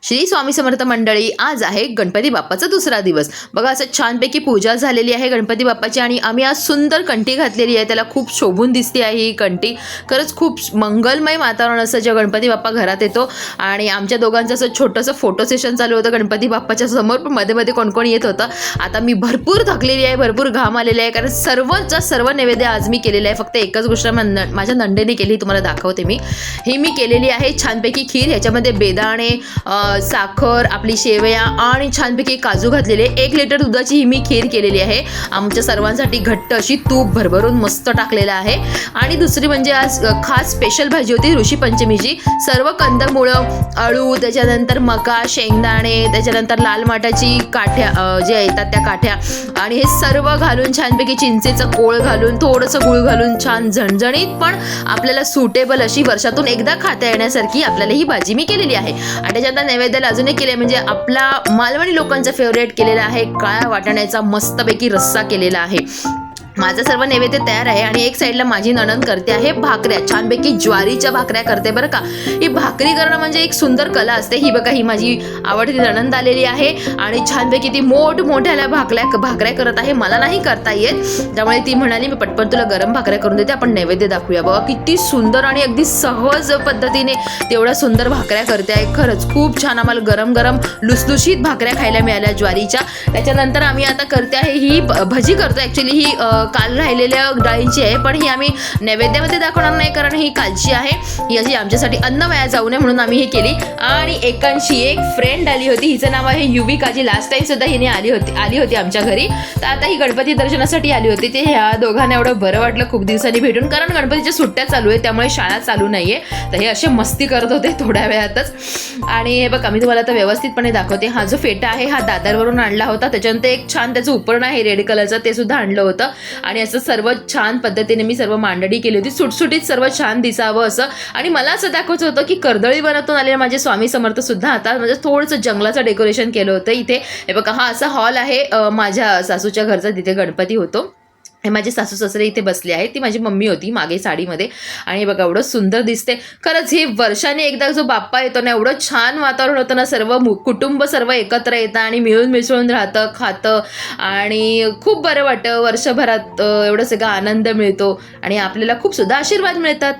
श्री स्वामी समर्थ मंडळी, आज आहे गणपती बाप्पाचा दुसरा दिवस. बघा, असं छानपैकी पूजा झालेली आहे गणपती बाप्पाची आणि आम्ही आज सुंदर कंठी घातलेली आहे. त्याला खूप शोभून दिसते आहे ही कंठी. खरंच खूप मंगलमय वातावरण असं जेव्हा गणपती बाप्पा घरात येतो. आणि आमच्या दोघांचं असं छोटंसं फोटो सेशन चालू होतं गणपती बाप्पाच्या समोर. पण मध्ये मध्ये कोण कोण येत होतं. आता मी भरपूर थकलेली आहे, भरपूर घाम आलेले आहे, कारण सर्व नैवेद्य आज मी केलेलं आहे. फक्त एकच गोष्ट माझ्या नंडेने केली, तुम्हाला दाखवते मी. ही मी केलेली आहे छानपैकी खीर. ह्याच्यामध्ये बेदाणे, साखर, आपली शेवया आणि छानपैकी काजू घातलेले. 1 लिटर दुधाची ही मी खीर केलेली आहे. आमच्या सर्वांसाठी घट्ट अशी तूप भरभरून मस्त टाकलेलं आहे. आणि दुसरी म्हणजे आज खास स्पेशल भाजी होती ऋषी पंचमीची. सर्व कंदमुळं, अळू, त्याच्यानंतर मका, शेंगदाणे, त्याच्यानंतर लाल माठाची काठ्या जे येतात त्या काठ्या, आणि हे सर्व घालून छानपैकी चिंचेचं कोळ घालून, थोडंसं गुळ घालून, छान झणझणीत पण आपल्याला सुटेबल अशी वर्षातून एकदा खाता येण्यासारखी आपल्याला ही भाजी मी केलेली आहे. आणि त्याच्यात नैवेद्याला अजून एक केले म्हणजे आपला मालवणी लोकांचा फेवरेट केलेला आहे काळ्या वाटाण्याचा मस्तपैकी रस्सा केलेला आहे. माझं सर्व नैवेद्य तयार आहे. आणि एक साईडला माझी नणंद करते आहे भाकऱ्या. छानपैकी ज्वारीच्या भाकऱ्या करते बरं का. ही भाकरी करणं म्हणजे एक सुंदर कला असते. ही बघा, ही माझी आवडती नणंद आलेली आहे आणि छानपैकी ती मोठमोठ्याला भाकऱ्या करत आहे. मला नाही करता येत, त्यामुळे ती म्हणाली मी पटपट तुला गरम भाकऱ्या करून देते, आपण नैवेद्य दाखवूया. बघा किती सुंदर आणि अगदी सहज पद्धतीने तेवढ्या सुंदर भाकऱ्या करते आहे. खरंच खूप छान. आम्हाला गरम गरम लुसलुशीत भाकऱ्या खायला मिळाल्या ज्वारीच्या. त्याच्यानंतर आम्ही आता करते आहे ही भजी करतो. ॲक्च्युली ही काल राहिलेल्या डाळींची आहे, पण ही आम्ही नैवेद्यामध्ये दाखवणार नाही कारण ही कालची आहे. ही अशी आमच्यासाठी अन्न वाया जाऊ नये म्हणून आम्ही हे केली. आणि एकांशी एक फ्रेंड आली होती, हिचं नाव आहे युविका, जी लास्ट टाइम सुद्धा हिने आली होती आमच्या घरी. तर आता ही गणपती दर्शनासाठी आली होती. ते ह्या दोघांना एवढं बरं वाटलं खूप दिवसांनी भेटून, कारण गणपतीच्या सुट्ट्या चालू आहे, त्यामुळे शाळा चालू नाहीये. तर हे असे मस्ती करत होते थोड्या वेळातच. आणि हे बघा, मी तुम्हाला आता व्यवस्थितपणे दाखवते. हा जो फेटा आहे हा दादरवरून आणला होता. त्याच्यानंतर एक छान त्याचं उपरण आहे रेड कलरचं, ते सुद्धा आणलं होतं. आणि असं सर्व छान पद्धतीने मी सर्व मांडणी केली होती, सुटसुटीत सर्व छान दिसावं असं. आणि मला असं दाखवायचं होतं की कर्दळी वनातून आलेले माझे स्वामी समर्थ सुद्धा आता म्हणजे थोडंसं जंगलाचं डेकोरेशन केलं होतं इथे. हे बघा, हा असा हॉल आहे माझ्या सासूच्या घरचा, तिथे गणपती होतो. हे माझे सासू सासरे इथे बसले आहेत. ती माझी मम्मी होती मागे साडीमध्ये. आणि बघा एवढं सुंदर दिसते. खरंच हे वर्षाने एकदा जो बाप्पा येतो ना, एवढं छान वातावरण होतं ना, सर्व कुटुंब सर्व एकत्र येतं आणि मिळून मिसळून राहतं, खातं आणि खूप बरं वाटतं. वर्षभरात एवढं सगळं आनंद मिळतो आणि आपल्याला खूप सुद्धा आशीर्वाद मिळतात.